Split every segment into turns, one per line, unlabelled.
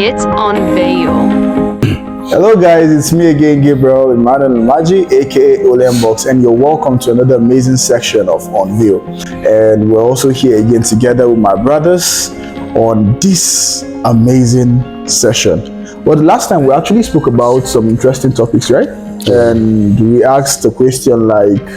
It's Unveil.
Hello guys, it's me again, Gabriel Emmanuel Maji, aka Olembox, and you're welcome to another amazing section of Unveil. And we're also here again together with my brothers on this amazing session. Well, the last time we actually spoke about some interesting topics, right? And we asked a question like,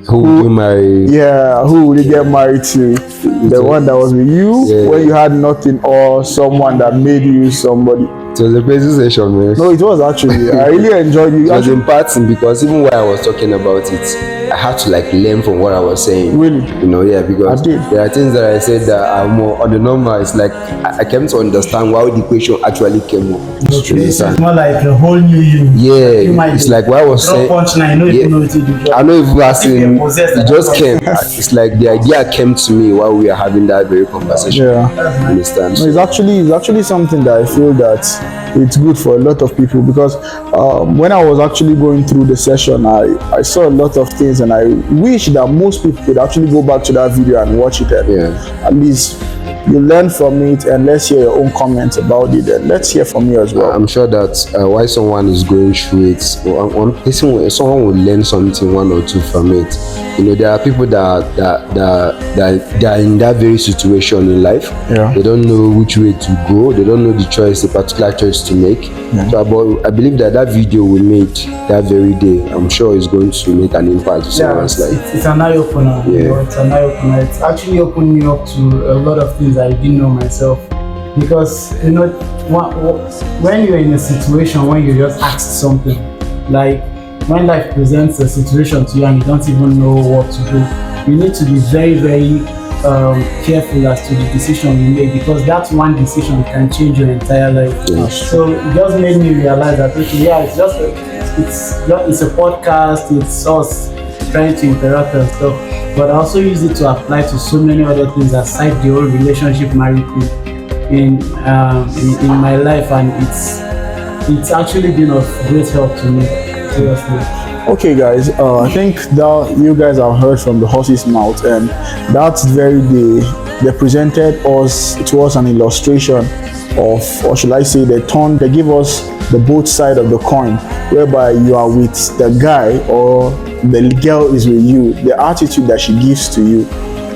who would you marry?
Yeah, who would you get married to? The one that was with you when you had nothing, or someone that made you somebody?
It was a crazy session, man.
No, it was actually. I really enjoyed it.
It was imparting because even when I was talking about it, I had to learn from what I was saying.
Really?
Because there are things that I said that are more on the normal. It's like I came to understand why the question actually came up.
Okay, it's more like a whole new you.
Yeah, it's like what I was saying.
I know if
you asking, it just came. It's like the idea came to me while we are having that very conversation.
Yeah.
Understand?
No, it's actually something that I feel that it's good for a lot of people, because when I was actually going through the session, I saw a lot of things, and I wish that most people could actually go back to that video and watch it, and at least you learn from it. And let's hear your own comments about it, and let's hear from you as well.
I'm sure that while someone is going through it, someone will learn something, one or two from it. There are people that are in that very situation in life.
Yeah.
They don't know which way to go. They don't know the particular choice to make.
Yeah.
So I believe that video we made that very day, I'm sure is going to make an impact to someone's life.
It's an eye opener.
Yeah.
It's an eye opener. It's actually opened me up to a lot of things I didn't know myself. Because when you're in a situation when you just ask something, like when life presents a situation to you and you don't even know what to do, you need to be very, very careful as to the decision you make, because that one decision can change your entire life.
Yes.
So it just made me realize that it's a podcast, it's us trying to interact and stuff, but I also use it to apply to so many other things aside the whole relationship married thing in my life, and it's actually been of great help to me. Seriously.
Okay guys, I think that you guys have heard from the horse's mouth, and that's very they presented us to us an illustration of, or should I say, they give us the both side of the coin, whereby you are with the guy or the girl is with you. The attitude that she gives to you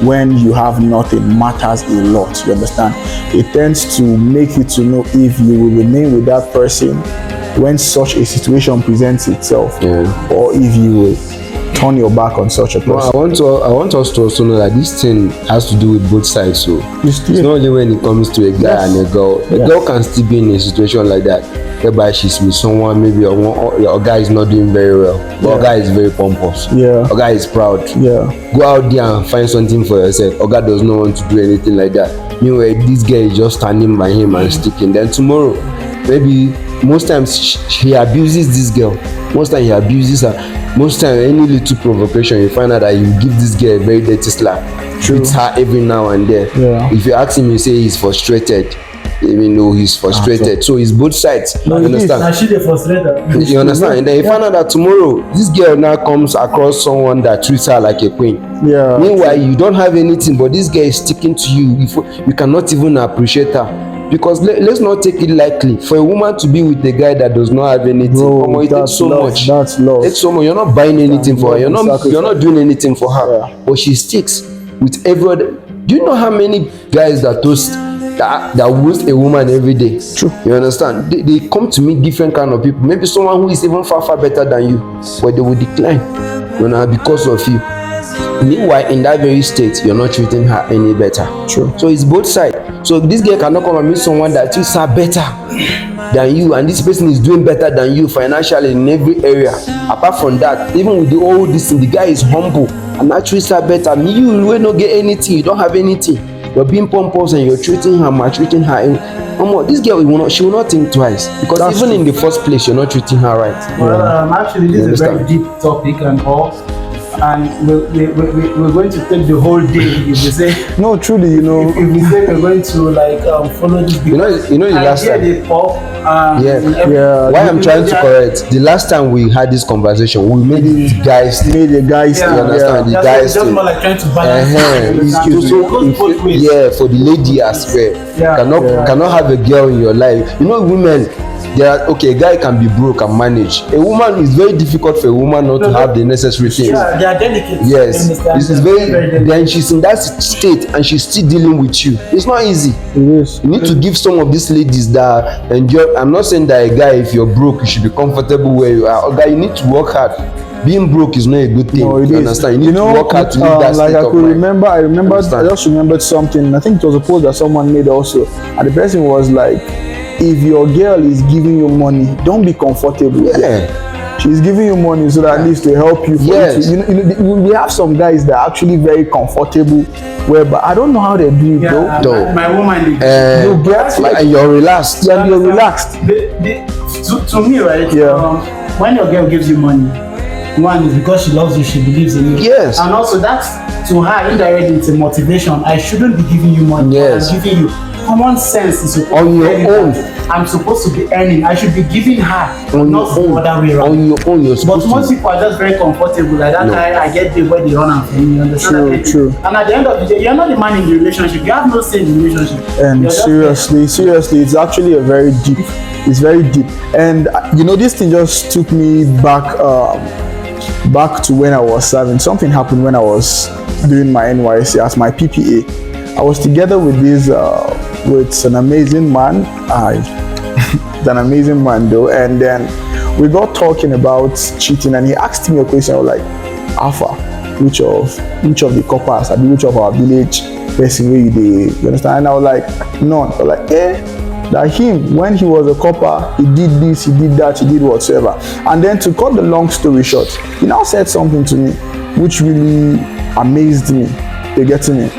when you have nothing matters a lot. You understand? It tends to make you to know if you will remain with that person when such a situation presents itself, or if you will turn your back on such a person.
Well, I want us to also know that this thing has to do with both sides. So it's not only when it comes to a guy and a girl. A girl can still be in a situation like that, whereby she's with someone, maybe a guy is not doing very well, but a guy is very pompous.
Yeah.
A guy is proud.
Yeah.
Go out there and find something for yourself. A guy does not want to do anything like that. Meanwhile, this guy is just standing by him and sticking. Then tomorrow, maybe most times he abuses this girl. Most times he abuses her. Most times any little provocation, you find out that you give this girl a very dirty slap. Treats her every now and then.
Yeah.
If you ask him, you say he's frustrated. Even though he's frustrated, so it's both sides.
No,
you understand? You understand? And then you find out that tomorrow this girl now comes across someone that treats her like a queen.
Yeah.
Meanwhile, you don't have anything, but this girl is sticking to you. You cannot even appreciate her. Because let's not take it lightly. For a woman to be with a guy that does not have anything, it takes so much.
That's love.
It's so much. You're not buying anything for her. You're not doing anything for her.
Yeah.
But she sticks with everyone. Do you know how many guys that roast a woman every day?
True.
You understand? They come to meet different kind of people. Maybe someone who is even far better than you, but they will decline, because of you. Meanwhile, in that very state, you're not treating her any better.
True.
So it's both sides. So this girl cannot come and meet someone that treats her better than you, and this person is doing better than you financially in every area. Apart from that, even with all this thing, the guy is humble and that treats her better. You will not get anything. You don't have anything. You're being pompous and you're treating her, maltreating her. This girl she will not think twice, because that's in the first place you're not treating her right.
Well, actually, this is a very deep topic and all. and we're going to take the whole day if we say.
No, truly, you know.
If we say we're going to like follow this,
You know the last time.
they pop.
Yeah.
Why I'm trying to correct, the last time we had this conversation, we made it guys.
Made the guys.
You understand? The
That's
guys.
just more like trying to balance.
It's also
both ways.
yeah, for the lady as well.
Yeah.
Cannot have a girl in your life. You know, women. There are, okay, a guy can be broke and manage. A woman, is very difficult for a woman not to have the necessary things.
Yeah, they are delicate.
Yes, it's very
delicate.
then she's in that state and she's still dealing with you. It's not easy.
It is.
You need to give some of these ladies that enjoy. I'm not saying that a guy, if you're broke, you should be comfortable where you are. A guy, you need to work hard. Being broke is not a good thing.
No, it
you
is.
understand? You need to work hard to live that
like
state
I
of
could
mind.
remember. I just remembered something. I think it was a post that someone made also, and the person was like, if your girl is giving you money, don't be comfortable.
Yeah.
She's giving you money so that at least to help you.
Yes.
You know, we have some guys that are actually very comfortable, but I don't know how they do it though.
My woman,
You get like
And you're relaxed.
yeah, you're relaxed.
To me, right?
Yeah.
When your girl gives you money, one is because she loves you, she believes in you.
Yes.
And also that's to her indirectly it's a motivation. I shouldn't be giving you money.
Yes.
I'm giving you common sense is supposed
On
to
your
tell you
own.
that I'm supposed to be earning. I should be giving her,
On
not
your
the
own.
other way around.
On your own, you're
But
supposed
most
to.
people are just very comfortable like that.
No.
I get the way they run and for me. You understand?
True.
And at the end of the day, you're not the man in the relationship. You have no say in the relationship.
And
You're just
seriously, it's actually a very deep. It's very deep. And you know, this thing just took me back to when I was serving. Something happened when I was doing my NYC as my PPA. I was together with with an amazing man. He's an amazing man though. And then we got talking about cheating, and he asked me a question. I was like, Alpha, which of the coppers, I mean, which of our village person where you understand? And I was like, none. I was like, that him, when he was a copper, he did this, he did that, he did whatsoever. And then to cut the long story short, he now said something to me which really amazed me. You're getting me?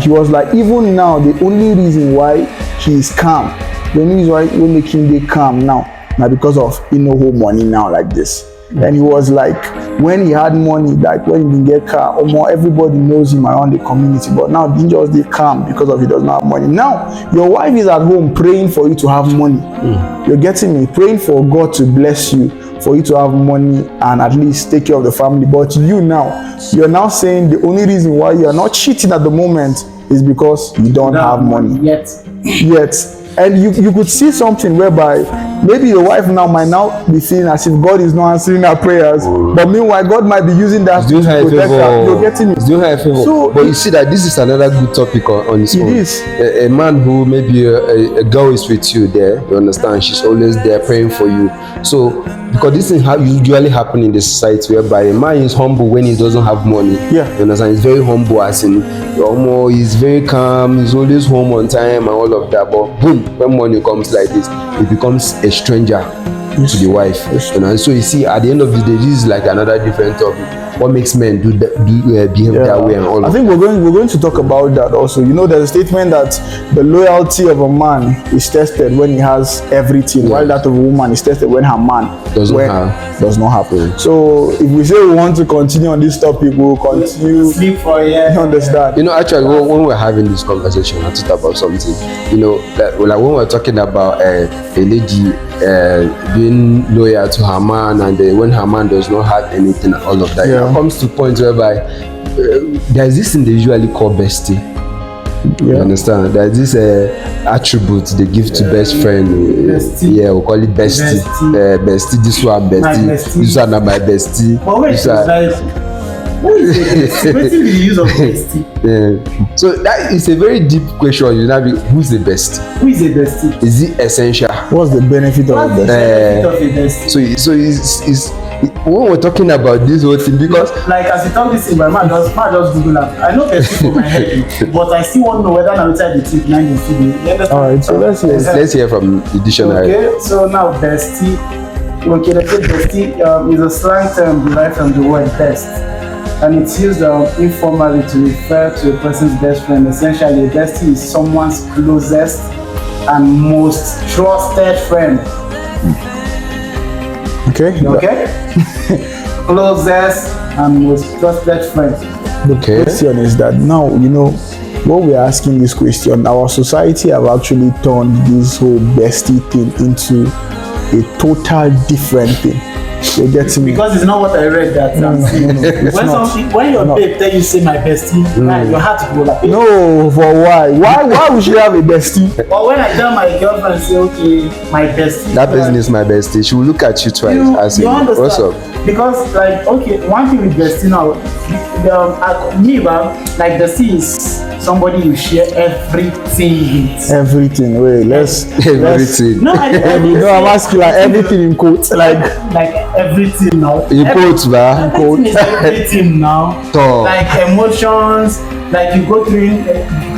He was like, even now, the only reason why he is calm, the only reason why we make him be calm now because of whole money now like this. And he was like, when he had money, like when he didn't get car, or more, everybody knows him around the community. But now he just they calm because of he does not have money. Now your wife is at home praying for you to have money. You're getting me? Praying for God to bless you, for you to have money and at least take care of the family. But you're now saying the only reason why you're not cheating at the moment is because you don't have money yet. And you could see something whereby maybe your wife now might now be feeling as if God is not answering her prayers, but meanwhile God might be using that to protect her. You're getting it.
Doing her a favor.
So
but you see that this is another good topic on its own.
It is.
A man who maybe a girl is with you there, you understand, she's always there praying for you. So because this thing usually happen in the society whereby a man is humble when he doesn't have money.
Yeah.
You understand? He's very humble as in he's very calm, he's always home on time and all of that. But boom, when money comes like this, he becomes a stranger to the wife. You know? So you see, at the end of the day, this is like another different topic. What makes men behave that way and all
I
of
think we're going to talk about that also. You know, there's a statement that the loyalty of a man is tested when he has everything, while that of a woman is tested when her man does not have. So if we say we want to continue on this topic, we'll continue.
Sleep for a year.
You understand?
You know, actually, when we're having this conversation, I thought about something. You know, like when we're talking about a lady being loyal to her man, and when her man does not have anything, all of that, it comes to points whereby there's this thing they usually call bestie. You understand? There's this attribute they give to best friend.
Bestie.
Yeah, we call it bestie. Bestie. This one bestie. This one not my bestie.
But wait, who is it? What is the use of bestie?
Yeah. So that is a very deep question. You know, who's the best?
Who is a bestie?
Is it
essential?
What's the benefit of
What's the benefit of a bestie?
So it's when we're talking about this whole thing, because
like as you talk this thing, my man just Google up. I know bestie for my head, but I still want to know whether now inside the tip 9 is today.
All right, so
let's hear from the dictionary.
Okay, so now bestie. Okay, the word bestie is a slang term derived from the word best, and it's used informally to refer to a person's best friend. Essentially, a bestie is someone's closest and most trusted friend.
Okay.
Okay. Closest and most trusted friend.
The question is that now, when we're asking this question, our society have actually turned this whole bestie thing into a total different thing. You're getting me?
Because it's not what I read that I'm saying. When your babe tell you say my bestie, your heart will like.
No, for why? Why would she have a bestie?
But when I tell my girlfriend say, okay, my bestie.
That person is my bestie. She will look at you twice and say, what's up?
Because like, okay, one thing with bestie now, like bestie is somebody you share everything with.
Everything. Wait,
everything.
No,
I'm asking like everything in quotes, like
everything now.
In quotes, man.
Everything is everything now. Like emotions, like you go through,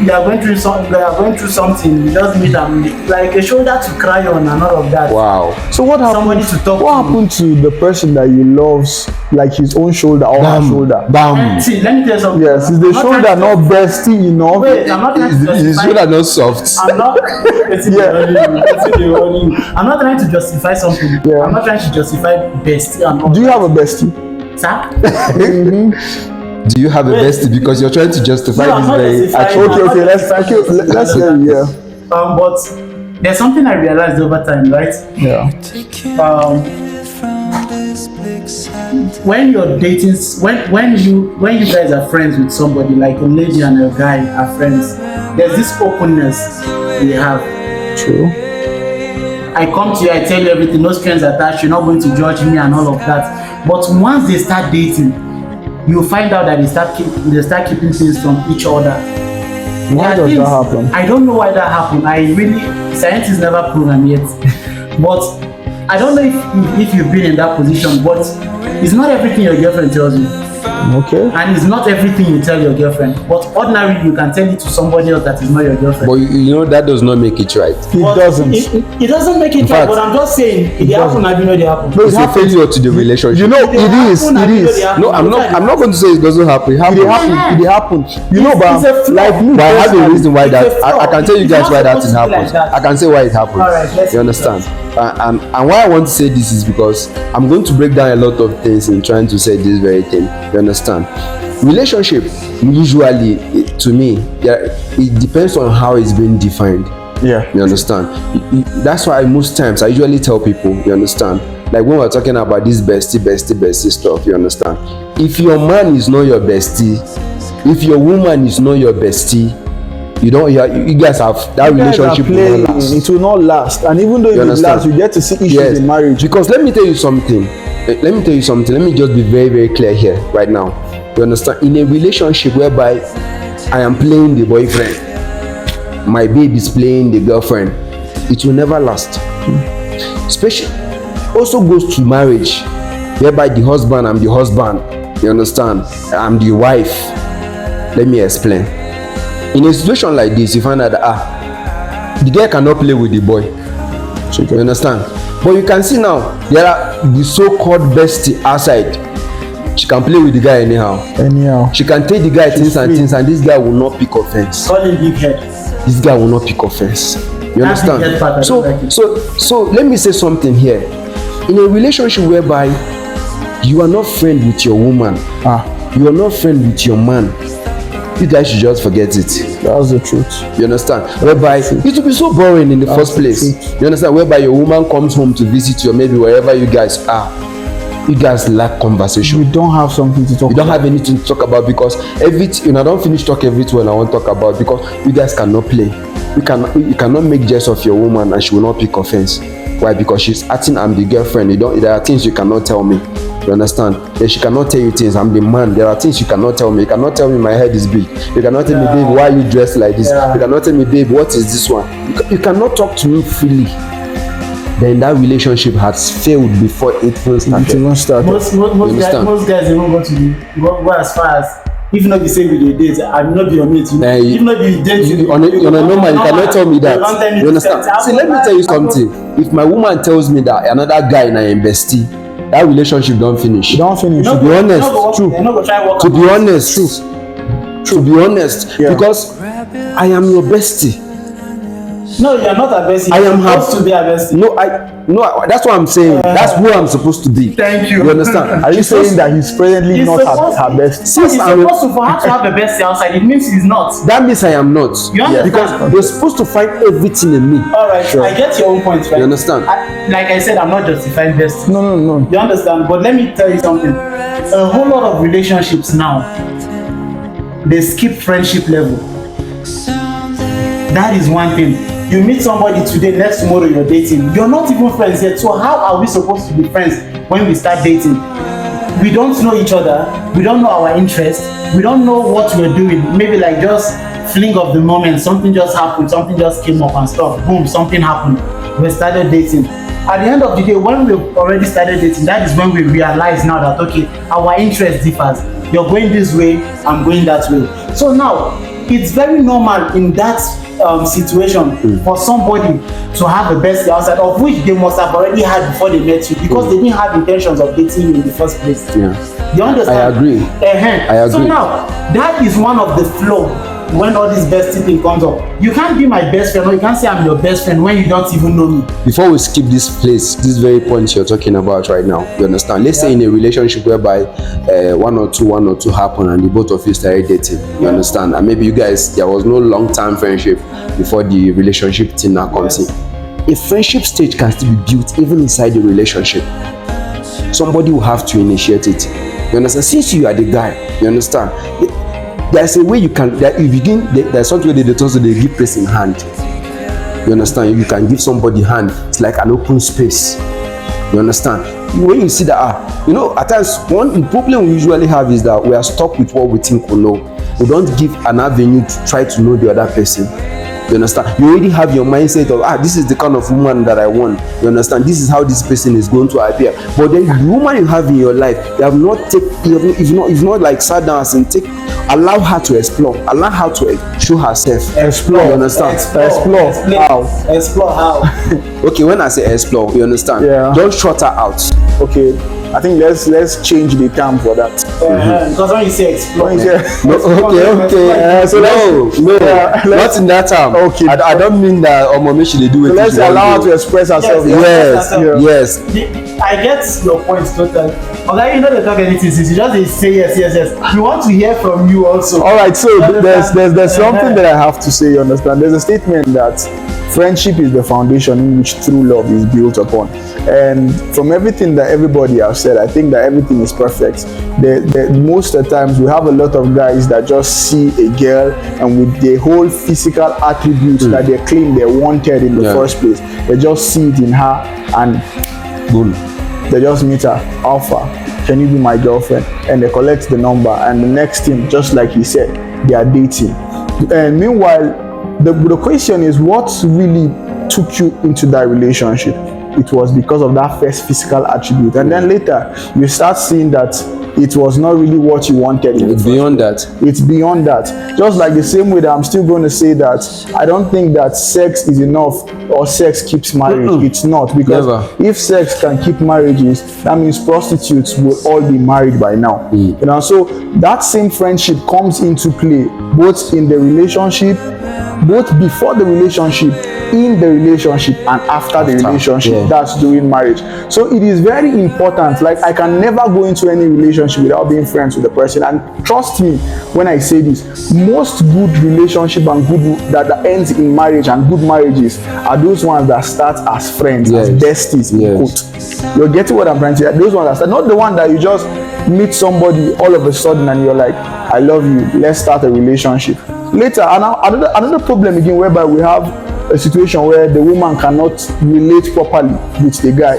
you are going through something. You just meet them, like a shoulder to cry on and all of that.
Wow.
So what happened?
Somebody to talk.
What happened to the person that you loves, like his own shoulder or her shoulder?
Bam.
See, let me tell you something.
Yes, is the shoulder not bestie enough?
Wait, I'm not trying to justify.
Is the shoulder not soft?
I'm not. I'm not trying to justify something.
Yeah.
I'm not trying to justify bestie and all.
Do you have a bestie?
Sir?
Do you have a bestie? Because you're trying to justify
No, I'm not
this very
justifying.
Okay, let's hear you. Yeah.
But there's something I realized over time, right?
Yeah.
When you're dating, when you guys are friends with somebody, like a lady and a guy are friends, there's this openness we have.
True.
I come to you, I tell you everything, no strings attached, you're not going to judge me and all of that. But once they start dating, you find out that they start keeping things from each other.
Why does that happen?
I don't know why that happened. Science is never proven yet. But I don't know if you've been in that position, but it's not everything your girlfriend tells you.
Okay.
And it's not everything you tell your girlfriend. But ordinarily, you can tell it to somebody else that is not your girlfriend.
But that does not make it right.
It doesn't.
It doesn't make it right, but I'm just saying, it happen, I know they happen.
It's a failure to the relationship.
It is.
No, I'm not going to say it doesn't happen. It happens.
But like me,
But I have a reason why
It's
I can tell you guys why that thing happens.
like that.
I can say why it happens.
Alright,
You understand? And why I want to say this is because I'm going to break down a lot of things in trying to say this very thing. You understand? Relationship usually, to me, it depends on how it's being defined.
Yeah.
You understand? That's why most times I usually tell people, you understand, like when we're talking about this bestie stuff, you understand? If your man is not your bestie, if your woman is not your bestie, you guys have that relationship will not last.
It will not last. And even though it will last, you get to see issues in marriage.
Because let me tell you something. Let me just be very, very clear here right now. You understand? In a relationship whereby I am playing the boyfriend, my babe is playing the girlfriend, it will never last. Especially also goes to marriage, whereby the husband, I'm the husband. You understand? I'm the wife. Let me explain. In a situation like this, you find out that the girl cannot play with the boy. You understand? But you can see now there are the so-called bestie outside. She can play with the guy anyhow. She can take the guy things, and this guy will not pick offense.
Call him big head.
This guy will not pick offense. You understand? So let me say something here. In a relationship whereby you are not friend with your woman, you are not friend with your man, you guys should just forget it.
That's the truth.
You understand? Whereby it will be so boring in the first place. You understand? Whereby your woman comes home to visit you, or maybe wherever you guys are, you guys lack conversation.
We don't have something to talk about.
You don't have anything to talk about because everything. I don't finish talk everything I want to talk about because you guys cannot play. You cannot make jest of your woman and she will not pick offense. Why? Because she's acting, I'm the girlfriend. There are things you cannot tell me. You understand? She cannot tell you things. I'm the man. There are things you cannot tell me. You cannot tell me my head is big. You cannot tell me, babe, why are you dressed like this? You cannot tell me, babe, what is this one? You cannot talk to me freely. Then that relationship has failed before it even started.
Most guys even go as far as, if not the same with your dates, I'm not your mate. If not the dates,
on a normal, you cannot tell me that. You understand? See, let me tell you something. If my woman tells me that another guy in a bestie, that relationship don't finish.
To
be honest, because I am your bestie.
No, you're not a bestie.
I am
You're supposed to be a bestie.
No, that's what I'm saying. That's who I'm supposed to be.
Thank you.
You understand?
Are you saying that he's presently
He's
not
supposed-
her best?
Since he's supposed to for her to have a bestie outside, it means he's not.
That means I am not.
You understand?
Because you're supposed to find everything in me.
All right, I get your own point, right?
You understand?
Like I said, I'm not justifying bestie.
No.
You understand? But let me tell you something. A whole lot of relationships now, they skip friendship level. That is one thing. You meet somebody today, next tomorrow you're dating. You're not even friends yet. So how are we supposed to be friends when we start dating? We don't know each other. We don't know our interests. We don't know what we're doing. Maybe like just fling of the moment. Something just happened. Something just came up and stuff. Boom, something happened. We started dating. At the end of the day, when we've already started dating, that is when we realize now that, okay, our interest differs. You're going this way, I'm going that way. So now, it's very normal in that situation for somebody to have a bestie outside, of which they must have already had before they met you, because they didn't have intentions of dating you in the first place.
Yeah.
You understand?
I agree. I agree.
So now, that is one of the flaws when all this bestie thing comes up. You can't be my best friend, or you can't say I'm your best friend when you don't even know me.
Before we skip this place, this very point you're talking about right now, you understand? Let's say in a relationship whereby one or two happen and the both of you started dating, you understand? And maybe you guys, there was no long-term friendship before the relationship thing now comes in. A friendship stage can still be built even inside the relationship. Somebody will have to initiate it. You understand? Since you are the guy, you understand? There's a way you can, that you begin, there's something they also they give person hand. You understand? You can give somebody hand. It's like an open space. You understand? When you see that, at times one problem we usually have is that we are stuck with what we think we know. We don't give an avenue to try to know the other person. You understand? You already have your mindset of this is the kind of woman that I want. You understand? This is how this person is going to appear. But then the woman you have in your life, you have not you've not like sat down and allow her to explore, allow her to show herself.
Explore.
You understand?
Explore. How?
Explore how?
Okay, when I say explore, you understand?
Yeah.
Don't shut her out.
Okay, I think let's change the term for that.
Because when you say explore,
When you say-
Okay.
so
Not in that term.
Okay.
I don't mean that maybe she do it.
So let's allow her to express herself.
Yes.
Yes.
I get your point totally. Although you know they talk anything, since you just say yes. We want to hear from you also.
All right, so there's something that I have to say. You understand? There's a statement that friendship is the foundation in which true love is built upon. And from everything that everybody has said, I think that everything is perfect. Most of the times we have a lot of guys that just see a girl and with the whole physical attributes that they claim they wanted in the first place, they just see it in her and boom, they just meet her. Alpha, can you be my girlfriend? And they collect the number, and the next thing, just like he said, they are dating. And meanwhile, the question is, what really took you into that relationship? It was because of that first physical attribute, and then later you start seeing that it was not really what you wanted.
It's beyond that.
It's beyond that. Just like the same way that I'm still going to say that I don't think that sex is enough or sex keeps marriage. It's not, because if sex can keep marriages, that means prostitutes will all be married by now. So that same friendship comes into play both in the relationship, both before the relationship, in the relationship, and after the relationship. That's during marriage. So it is very important. Like, I can never go into any relationship without being friends with the person. And trust me when I say this, most good relationship and good that ends in marriage and good marriages are those ones that start as friends, as besties. Quote. You're getting what I'm trying to say? Those ones that start, not the one that you just meet somebody all of a sudden and you're like, I love you, let's start a relationship. Later, another problem again, whereby we have a situation where the woman cannot relate properly with the guy.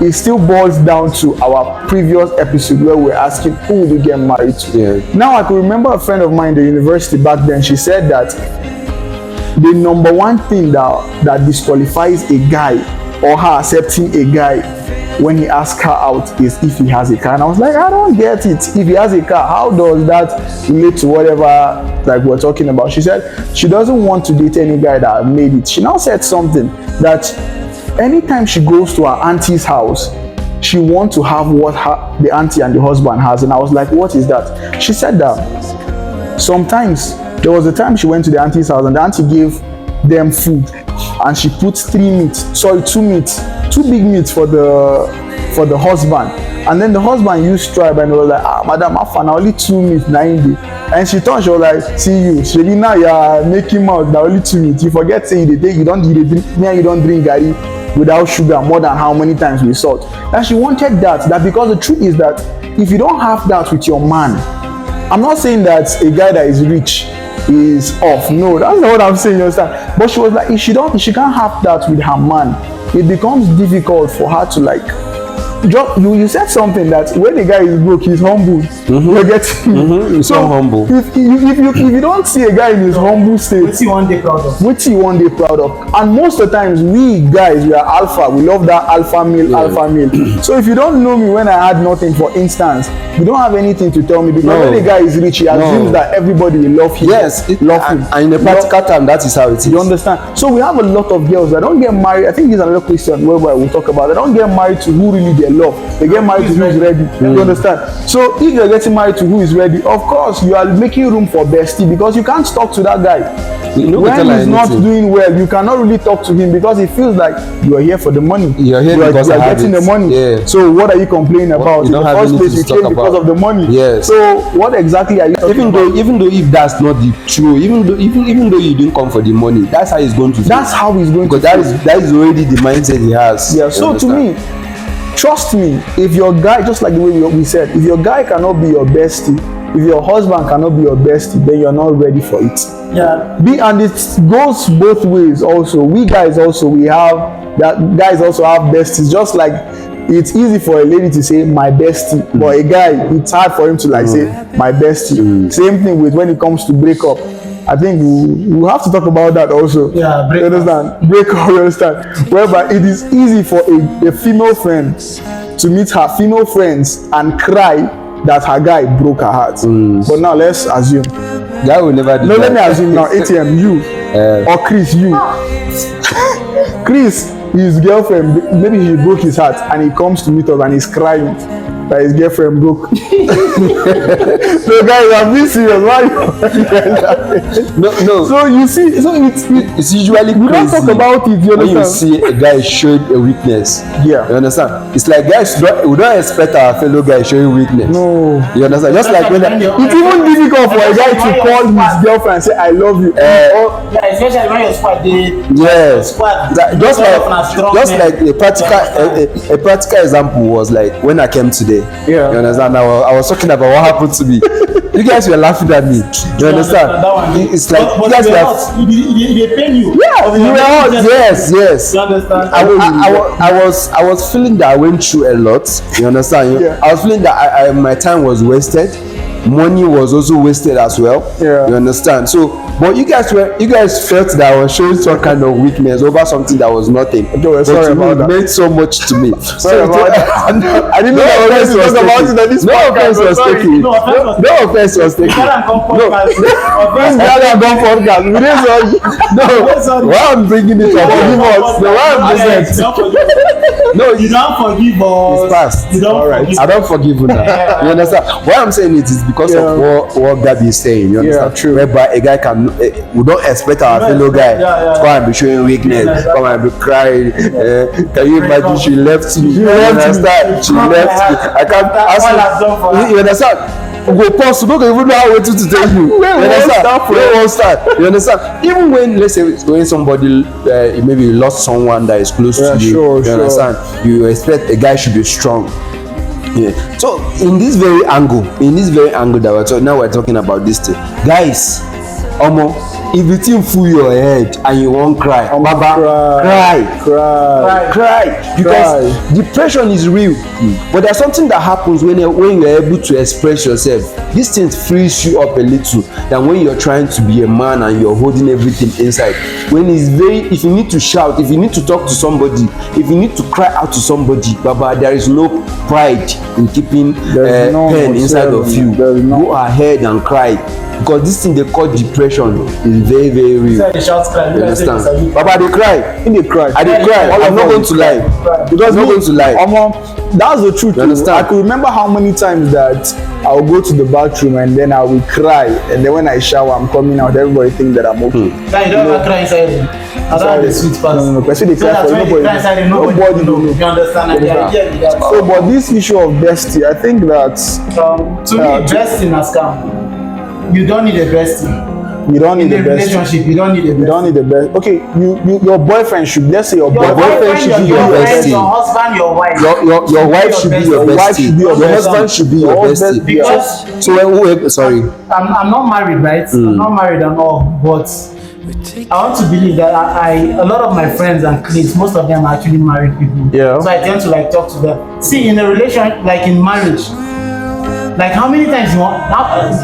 It still boils down to our previous episode where we're asking, who will you get married to? Now I could remember a friend of mine in the university back then. She said that the number one thing that disqualifies a guy or her accepting a guy when he asks her out is if he has a car. And I was like, I don't get it. If he has a car, how does that relate to whatever like we're talking about? She said she doesn't want to date any guy that made it. She now said something that anytime she goes to her auntie's house, she wants to have what the auntie and the husband has. And I was like, what is that? She said that sometimes there was a time she went to the auntie's house and the auntie gave them food, and she puts two big meats for the husband, and then the husband used tribe and was like, madam, I found only 2 meats 90, and she thought, she was like, see you, Shady, now you are making mouth, now only 2 meats, you forget say you don't drink garri without sugar more than how many times with salt. And she wanted that because the truth is that if you don't have that with your man, I'm not saying that a guy that is rich is off, no, that's not what I'm saying, you understand? But she was like, if she can't have that with her man, it becomes difficult for her to like, you said something that when the guy is broke, he's humble. You're getting
He's so humble.
If you don't see a guy in his humble state,
What's he one day proud of?
And most of the times we guys, we are alpha, we love that alpha male. So if you don't know me when I had nothing, for instance, you don't have anything to tell me, because when the guy is rich, he assumes that everybody will love him.
Yes,
love him.
And in a practical term, that is how it is.
You understand? So we have a lot of girls that don't get married. I think this is another question whereby we'll talk about. They don't get married to who really they love. They get married to who is ready. You understand? So if you're getting married to who is ready, of course you are making room for bestie, because you can't talk to that guy. When he's not doing well, you cannot really talk to him, because he feels like you are here for the money.
You're here because you are
getting the money.
Yeah.
So what are you complaining about? In the first place, you came because of the money.
Yes.
So what exactly are you talking about?
Even though if that's not the true, even though you didn't come for the money, that's how he's going to feel.
That's how he's going to
feel. Because that is already the mindset he has.
Yeah. So to me, trust me, if your guy, just like the way we said, if your guy cannot be your bestie, if your husband cannot be your bestie, then you're not ready for it.
Yeah.
And it goes both ways also. We guys also have besties. Just like it's easy for a lady to say my bestie, but a guy, it's hard for him to like say my bestie. Same thing with when it comes to breakup. I think we'll have to talk about that also.
Yeah,
you understand? Breakup, you understand? Whereby it is easy for a female friend to meet her female friends and cry that her guy broke her heart. But now let's assume.
Guy will never do that.
No, let me assume now, ATM, you or Chris, you. Chris, his girlfriend, maybe he broke his heart and he comes to meet us and he's crying that his girlfriend broke. So guys, I'm being serious. Why
no.
So you see, so
it's usually
we
crazy.
don't talk about it. You
when
understand?
you see a guy showing a weakness.
Yeah.
You understand? It's like guys, we don't expect our fellow guy showing weakness.
No.
You understand? Just like when
it's even difficult for a guy to call his girlfriend and say I love you.
Yeah, especially when your squad did.
Yes. Just like a practical example was like when I came today.
Yeah.
You understand? I was talking about what happened to me. You guys were laughing at me. You understand? It's like
but
you guys were.
They pain you.
Yeah, you were hot. Yes.
You understand?
I was feeling that I went through a lot. You understand?
Yeah.
I was feeling that my time was wasted. Money was also wasted as well.
Yeah.
You understand? So, but you guys felt that I was showing some kind of weakness over something that was nothing.
Okay, sorry about that.
It meant so much to me.
Sorry about that. I didn't know that offense was taken.
No offense was taken. No offense was taken. No, why I'm bringing it up? Forgive us. No, why I'm bringing it up? No,
you don't forgive us.
It's past.
You don't forgive.
I don't forgive you now. You understand? Why I'm saying it is because of what Gabby is saying. You understand?
True.
Whereby a guy we don't expect our fellow guy to come and be showing weakness, come and be crying. Can you imagine? She left me. She left me. I can't ask you. You understand? Go pause. Don't even know how to tell you. You understand? You understand? Even when, let's say, when somebody maybe lost someone that is close to you, you understand? You expect a guy should be strong. Yeah. So in this very angle that we're talking about this thing, guys, if the thing full your head and you won't cry, cry because depression is real. But there's something that happens when you're able to express yourself. This thing frees you up a little than when you're trying to be a man and you're holding everything inside. If you need to shout, if you need to talk to somebody, if you need to cry out to somebody, there is no pride in keeping pain inside of you. Go ahead and cry. Because this thing they call depression is very, very real. You understand? Baba, they cry.
In they cry.
I dey cry. I'm not going to lie.
Because
I'm not going to lie.
That's the truth.
You understand?
I could remember how many times that I'll go to the bathroom and then I will cry, and then when I shower, I'm coming out. Everybody think that I'm okay.
Now you don't ever cry inside. I don't have the sweet part.
No. Person they
So
cry
that's
for
when you
nobody.
cry inside, nobody know. You understand? And the idea is that.
So, but this issue of bestie, I think that
To me, bestie na scam. You don't need a bestie.
you don't need
In
the
a
bestie.
relationship, you don't need a bestie.
You don't need the best. Okay, your boyfriend should. Let's say your
Your
boyfriend
boyfriend should be your
bestie.
bestie. Your husband, your wife.
Your wife should be your
Your wife
bestie.
should be your
Your
bestie.
husband should be your bestie.
Because
So sorry.
I'm not married, right? I'm not married and all, but I want to believe that a lot of my friends and colleagues, most of them are actually married people.
Yeah.
So I tend to like talk to them. See, in a relation, like in marriage, like how many times you want?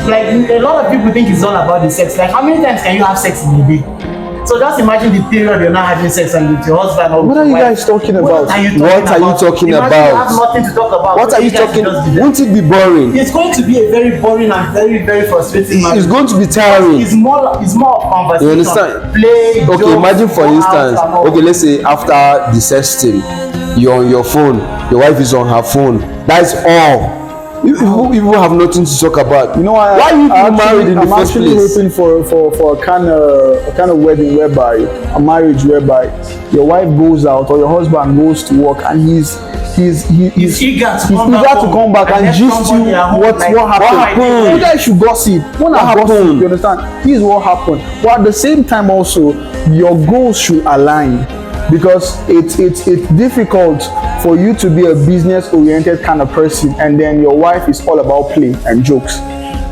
Like a lot of people think it's all about the sex. Like how many times can you have sex in a day? So just imagine the period you're not having sex and with your husband or
What are
with
you
your
guys
wife.
talking about?
What are you talking
Imagine
about?
you have nothing to talk about.
What are you
guys
talking?
just be there.
Won't it be boring?
It's going to be a very boring and very, very frustrating marriage.
It's going to be tiring.
It's more of conversation.
You understand?
Play.
Okay,
jokes,
imagine for
go out
instance,
and all.
okay, let's say after the sexting, you're on your phone, your wife is on her phone. That's all. You have nothing to talk about.
You know why?
Why you people married in the
I'm
first
actually
place?
hoping for a kind of wedding whereby a marriage whereby your wife goes out or your husband goes to work and he's
eager to come
eager
back
to come back and
let
gist you
somebody at home,
what
like,
happened. You guys should gossip. What
happened?
gossip? You understand? This is what happened. But at the same time, also your goals should align, because it's difficult for you to be a business oriented kind of person and then your wife is all about play and jokes,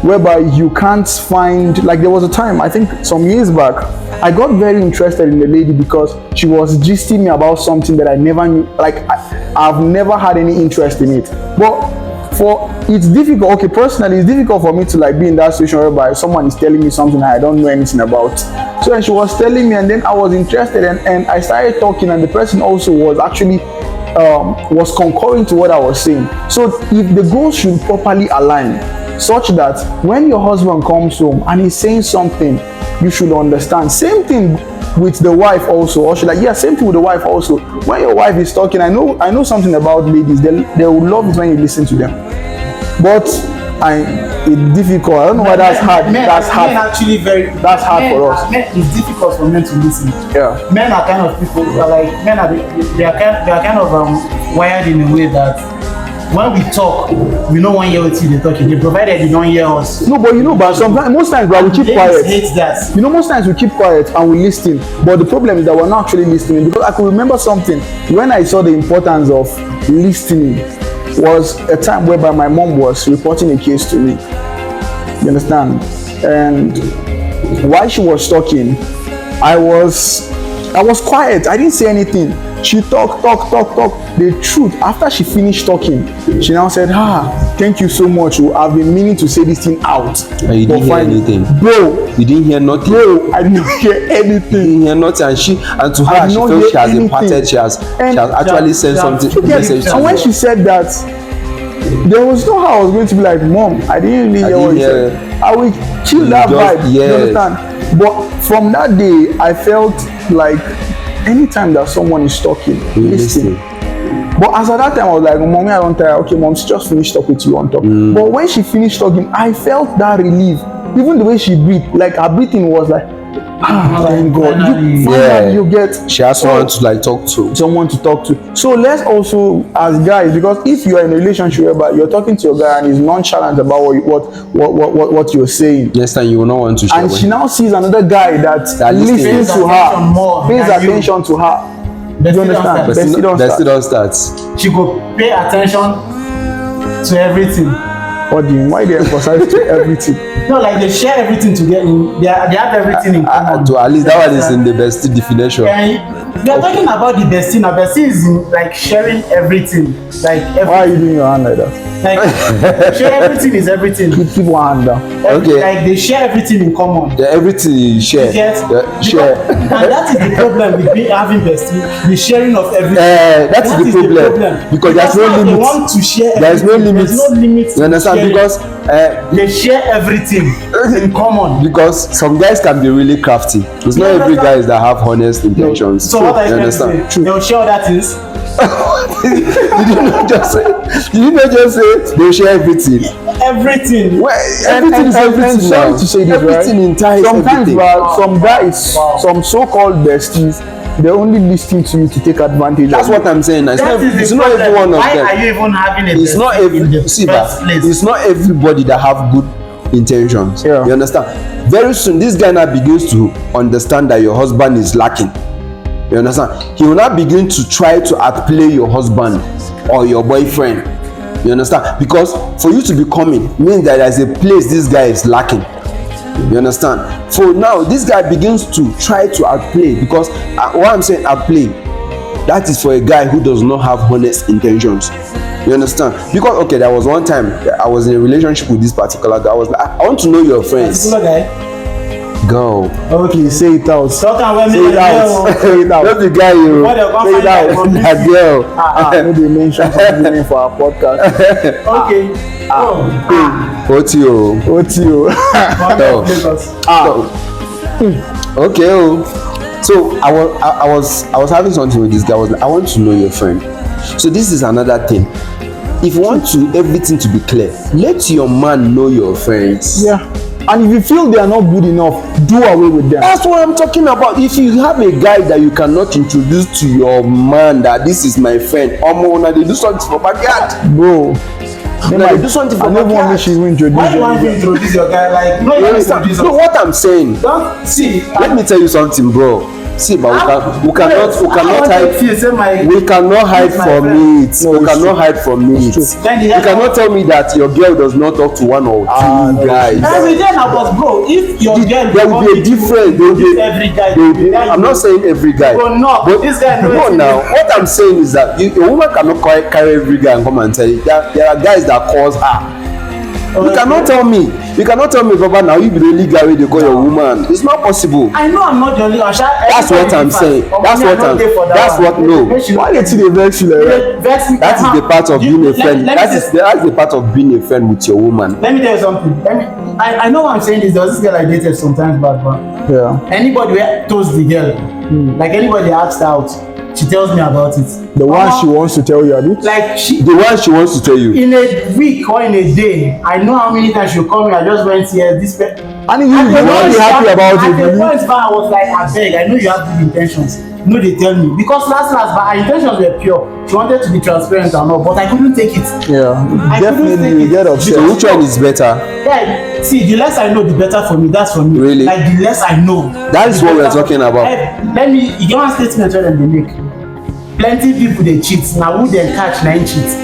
whereby you can't find, like there was a time I think some years back I got very interested in the lady because she was gisting me about something that I never knew, like I've never had any interest in it. But it's difficult, okay, personally it's difficult for me to like be in that situation whereby someone is telling me something I don't know anything about. So then she was telling me and then I was interested and I started talking, and the person also was actually was concurring to what I was saying. So if the goals should properly align such that when your husband comes home and he's saying something, you should understand. Same thing with the wife also, or should same thing with the wife also. When your wife is talking, I know something about ladies, they will love it when you listen to them. But it's difficult. I don't know why that's hard. That's hard for us.
It's difficult for men to listen.
Yeah.
Men are kind of people they are kind of wired in a way that when we talk, we don't want to hear what they talking. They provided you don't hear us.
No, but sometimes, most times, we keep quiet.
Hate that.
Most times we keep quiet and we listen. But the problem is that we're not actually listening. Because I could remember something when I saw the importance of listening. Was a time whereby my mom was reporting a case to me. You understand? And while she was talking, I was quiet. I didn't say anything. She talked. The truth, after she finished talking, she now said, thank you so much. I've been meaning to say this thing out.
And you didn't hear anything?
Bro.
You didn't hear nothing?
Bro, I didn't hear anything.
You didn't hear nothing, and to her, she felt she has imparted, she has actually said something.
And when she said that, there was no how I was going to be like, Mom, I didn't really hear what you said. I will kill that vibe.
Yes.
You understand? But from that day, I felt like anytime that someone is talking, listen. But as at that time, I was like, Mommy, I don't tire. Okay, Mom, she just finished talking to you on top. But when she finished talking, I felt that relief. Even the way she breathed, like her breathing was like, thank God. You get.
She has someone to like talk to.
Someone to talk to. So let's also, as guys, because if you are in a relationship whereby you're talking to your guy and he's nonchalant about what you're saying,
next time you will not want to share.
And she now sees another guy that listens to her, pays attention to her. Do you understand?
Bestie don't start.
She go pay attention to everything.
What do you mean? Why they emphasize to everything?
No, like they share everything together. They have everything in common.
At least that one is in the bestie definition.
And you're talking about the bestie. Now, bestie is like sharing everything. Like
why are you doing your hand like that?
Like share everything is everything.
Keep one hand down.
Okay.
Like they share everything in common.
Yeah, everything you share.
Share. And that is the problem with having bestie. The sharing of everything.
That is the problem. Because there's no limit.
They want to share.
There's no limit.
There's no limit.
You understand? Because
they share everything in common.
Because some guys can be really crafty. It's not every guys that have honest intentions.
So what I understand? They'll share all that is.
Did you not just say they'll share everything?
everything.
Well, everything is everything
sorry
now.
to say this,
Everything
right?
entices
Sometimes,
everything.
some guys, some so-called besties, they're only listening to you to take advantage.
That's
of
what I'm saying. It's
That
not,
is the
it's not
problem.
every one of
Why
them.
are you even having a
It's not
bestie in the
every see,
first
but
place?
it's not everybody that have good intentions.
Yeah.
You understand? Very soon, this guy now begins to understand that your husband is lacking. You understand? He will not begin to try to outplay your husband or your boyfriend. You understand? Because for you to be coming means that there's a place this guy is lacking. You understand? So now this guy begins to try to outplay, because what I'm saying outplay, that is for a guy who does not have honest intentions. You understand? Because okay, there was one time I was in a relationship with this particular guy. I was like, I want to know your friends.
Particular guy.
Go.
Okay, say it out.
Talk and when me
Say it
like
out.
girl.
Say it out.
Not the guy you.
What the
Say it out.
That girl.
Maybe mention something name for our podcast.
Okay.
What's you?
What's you?
No. Okay. Oh. So I was having something with this guy. I was like, I want to know your friend. So this is another thing. If you want to everything to be clear, let your man know your friends.
Yeah. And if you feel they are not good enough, do away with them.
That's what I'm talking about. If you have a guy that you cannot introduce to your man that this is my friend, now they do something for backyard.
Bro.
They do something for
I never want
backyard.
she will introduce
Why you want
you.
to introduce your guy? Like, no,
You
you
understand?
introduce
No,
us.
what I'm saying.
Don't see.
Let me tell you something, bro. See, but we cannot hide. We cannot hide from it.
No,
We
it's
cannot
true.
hide from it.
Then
You
the other
cannot tell me that your girl does not talk to one or two
no.
guys.
Every day now, but bro, if your girl
There will be a difference. There will be
every guy,
I'm not saying every guy.
Bro, no,
But
this guy knows
no,
it.
now what I'm saying is that a woman cannot carry every guy and come and tell you. There are guys that calls her. You cannot tell me, Baba, now you be the only guy wey dey call your woman. It's not possible.
I know I'm not the only one.
That's what I'm saying. That's what no.
Why you see the vex you like that?
That is the part of being a friend. That's the part of being a friend with your woman.
Let me tell you something. I know what I'm saying is, there was this girl I dated sometimes back, but
Yeah.
anybody who told the girl, like anybody asked her out, she tells me about it.
The one she wants to tell you, Abi?
Like
The one she wants to tell you.
in a week or in a day, I know how many times she'll call me. I just went here. This.
And you won't be happy about
At
it,
the
will you?
point where I was like, I beg, I know you have good intentions. No, they tell me. Because last, but her intentions were pure. She wanted to be transparent and all, but I couldn't take it.
Yeah.
I couldn't
Definitely
take
you
it.
get
So
upset.
which one is better?
Yeah, see, the less I know, the better for me. That's for me.
Really?
Like, the less I know.
That is
the
what we're
better.
talking about.
Let me, you get one statement where they make. Plenty people they cheat. Now who they catch 9 cheats?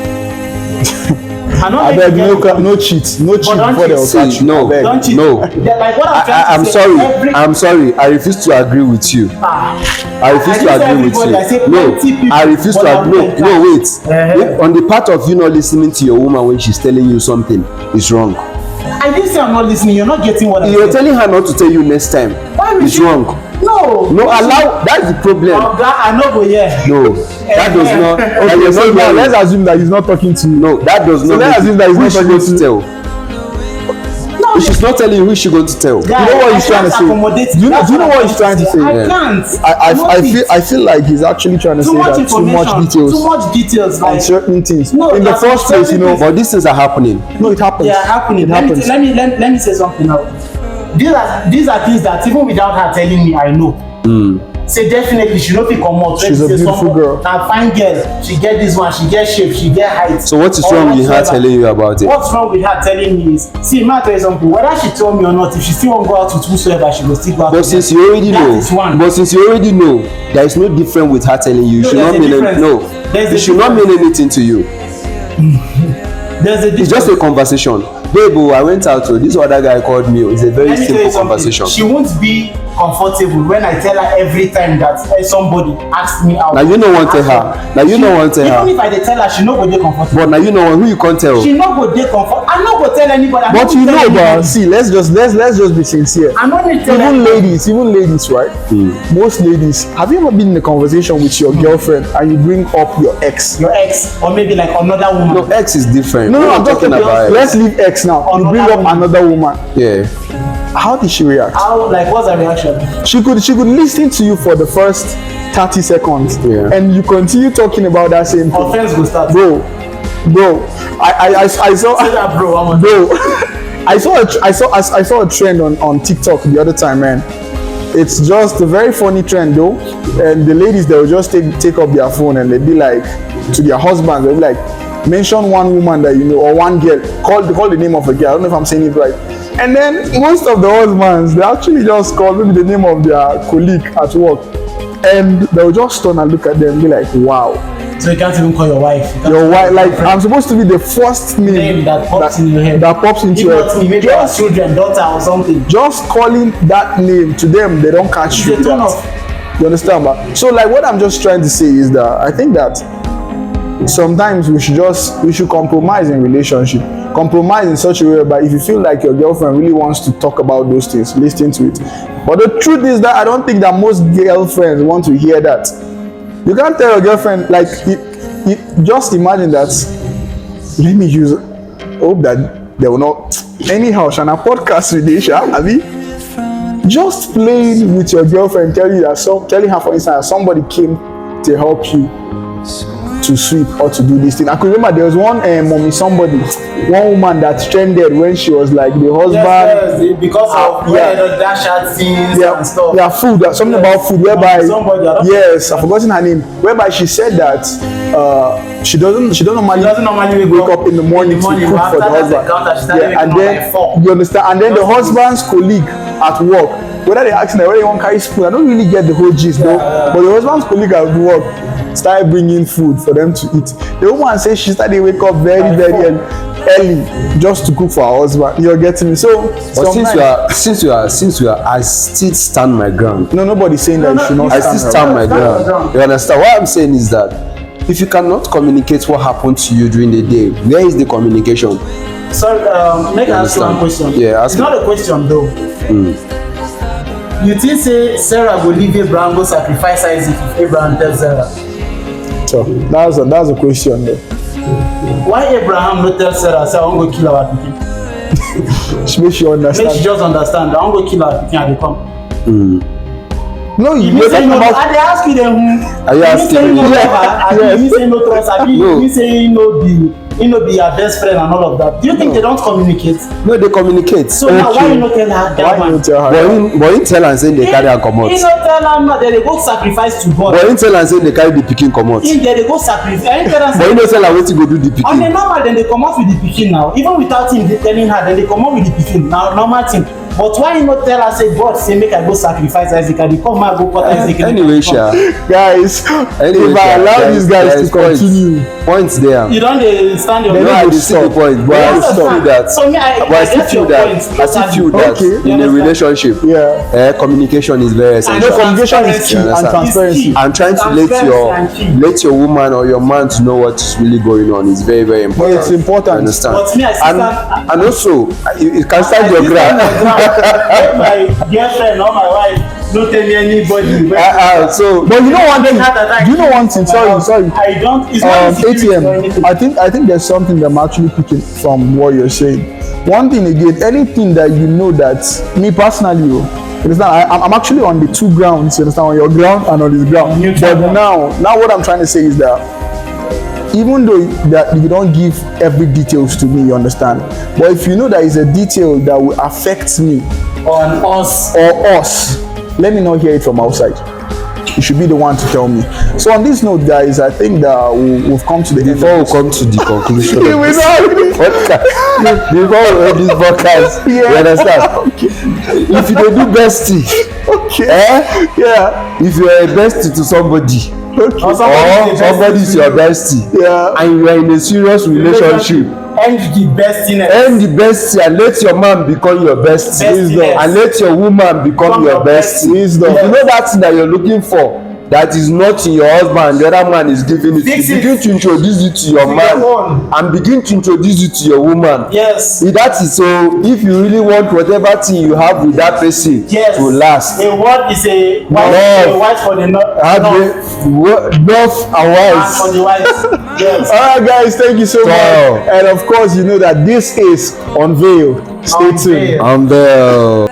I
beg, no cheat. No cheat
don't
before they will
cheat.
catch you.
No.
I beg.
Don't cheat.
No.
They're like what I'm trying
I'm
to say.
sorry.
Every,
I'm sorry. I refuse to agree with you. I refuse to
didn't say
agree with
everybody, I said
you. No,
plenty people,
I refuse
but
to
I
agree.
wouldn't
No,
catch.
wait.
Uh-huh.
On the part of you not listening to your woman when she's telling you something is wrong.
I didn't say I'm not listening. You're not getting what I'm
You're
saying.
telling her not to tell you next time.
Why would
It's
you-
wrong.
No.
No, allow. That's the problem.
Oh, God, I know, but yeah.
No, that does not. That
Okay,
does
so
not
now
mean-
let's assume that he's not talking to you.
No, that does not.
let's
mean-
assume that he's
who
not
is she
talking
going
to
to
you.
tell?
No,
If she's not telling you, who is she going to tell?
guy,
You know what
I
he's trying to
can't
say?
accommodate-
Do you know
that's
what
I'm
he's trying to say?
I
Yeah.
can't.
I
Not it.
feel like he's actually trying to
Too
say
much
that too much
information.
details
Too much details.
on
Like,
certain things.
No,
In the
that's
first place, you know,
certain
But these things are happening.
no, it happens.
they are happening.
It
Let
happens.
me say something now. These are things that even without her telling me, I know. Say definitely she no fit comot.
She's a beautiful girl.
Na fine girl. She get this one. She get shape. She get height.
So what is
or
wrong with her
whatsoever.
telling you about it?
What's wrong with her telling me is, see, ma tell you something. Whether she told me or not, if she still wan go out with whosoever, she go still go out.
But
with
since
them.
you already
That
know,
is one.
but since you already know, there is no difference with her telling you.
No,
Should
there's
not
a
mean
difference.
no.
There's a
It should not mean
difference.
anything to you.
There's a
It's
difference.
just a conversation. Babe, oh, I went out. This other guy called me. It's a very
Let me tell
simple
you something.
conversation.
She won't be comfortable when I tell her every time that somebody asks me out.
Now you no wan tell her. Now you no wan tell her.
Even if I dey tell her, she no go dey comfortable.
But now you know who you can't tell.
She no go dey comfortable. I no go tell anybody. I no
But
go
you
tell
know,
anybody.
but see, let's just be sincere.
I no need tell
Even
anybody.
ladies, right? Most ladies, have you ever been in a conversation with your girlfriend and you bring up your ex?
Your ex or maybe like another woman.
No, X is different.
No,
What
I'm talking about. Let's leave ex now. You bring up another woman.
Yeah.
How did she react?
How, like, what's her reaction?
She could listen to you for the first 30 seconds,
Yeah.
and you continue talking about that same thing.
Offense go start.
Bro, I saw
Say that, bro.
bro. I saw a trend on TikTok the other time, man. It's just a very funny trend though, and the ladies, they will just take up their phone and they be like to their husbands, they'll be like, mention one woman that you know or one girl, call the name of a girl. I don't know if I'm saying it right. And then most of the husbands, they actually just call maybe the name of their colleague at work, and they'll just turn and look at them and be like, wow.
So you can't even call your wife.
Your wife, like I'm supposed to be the first name
that pops in your head.
That pops into your head.
Maybe your children, daughter or something.
Just calling that name to them, they don't catch you.
Turn off.
You understand, man? So like what I'm just trying to say is that I think that sometimes we should compromise in relationship. Compromise in such a way whereby if you feel like your girlfriend really wants to talk about those things, listen to it. But the truth is that I don't think that most girlfriends want to hear that. You can't tell your girlfriend, like, just imagine that. Let me use, hope that they will not. Anyhow, Shana podcast with Isha, Abi. Just playing with your girlfriend, telling her, for instance, that somebody came to help you to sweep or to do this thing. I could remember there was one one woman that trended when she was like the husband.
Yes, because of dash out scenes and stuff.
Yeah, food. Something about food. Whereby yes, I've forgotten her name. Whereby she said that she doesn't normally wake up in the morning to cook for the husband. Yeah, and then you understand. And then the husband's colleague at work, whether they ask them whether they want to carry spoon, I don't really get the whole gist though. But the husband's colleague at work started bringing food for them to eat. The woman says she started wake up very early just to cook for her husband. You're getting me? So
since you are, I still stand my ground.
No, nobody's saying that you should not.
I still stand my ground. You understand? What I'm saying is that if you cannot communicate what happened to you during the day, where is the communication?
Sorry, make I ask you one question.
Yeah,
it's not a question though. You think say Sarah will leave Abraham go sacrifice Isaac if Abraham tells Sarah?
So that's a question though.
Why Abraham not tell Sarah say I want to kill our pikin?
She makes you understand.
Make she just understand. I want to kill our pikin and they come.
No, you're talking about.
I ask you them.
Are you asking me?
Yes. You say no trust. You say no be your best friend and all of that. Do you think they don't communicate?
No, they communicate.
So now why you not tell her that one?
But you tell her saying they carry her comot.
You not tell her now. They go sacrifice to God.
But you tell her saying they carry the pikin comot.
They go sacrifice.
But you don't tell her wetin go do the pikin.
On the normal, then they come out with the pikin now. Even without him telling her, then they come out with the pikin. Now normal thing. But why you not tell her say God say make I go sacrifice Isaac and they come out go cut Isaac?
Anyway, Sha.
Guys, if I allow these guys to continue.
Points there.
You don't stand your
ground. I see the point, but I still feel that.
So me, I still
feel that in a relationship, communication is very essential.
Communication is key and transparency.
And trying to let your woman or your man to know what's really going on is very, very important.
It's important.
Understand?
But me,
and also, you can stand your ground.
My girlfriend or my wife don't tell me anybody.
But you know one thing. Do you know one thing? Sorry.
I don't. It's not
ATM. I think there's something that I'm actually picking from what you're saying. One thing again, anything that you know that me personally, you understand? I'm actually on the two grounds. You understand? On your ground and on his ground. But now what I'm trying to say is that even though that you don't give every details to me, you understand, but if you know that is a detail that will affect me
or us,
let me not hear it from outside. You should be the one to tell me. So on this note, guys, I think that we've come to the end.
Before we come to the conclusion of this podcast, before we end this podcast, you understand? If you do bestie, if you are a bestie to somebody, or somebody is your bestie, and you are in a serious relationship,
end the
bestie and let your man become your bestie, and let your woman become your bestie. If you know that thing that you're looking for that is not in your husband, the other man is giving it, begin to introduce it to your man and begin to introduce it to your woman.
Yes.
That is so. If you really want whatever thing you have with that person to last,
a word is a wife for the north
and wives
for the wives. Yes.
All right, guys, thank you so much. And of course, you know that this is Unveil. Stay tuned.
Unveil.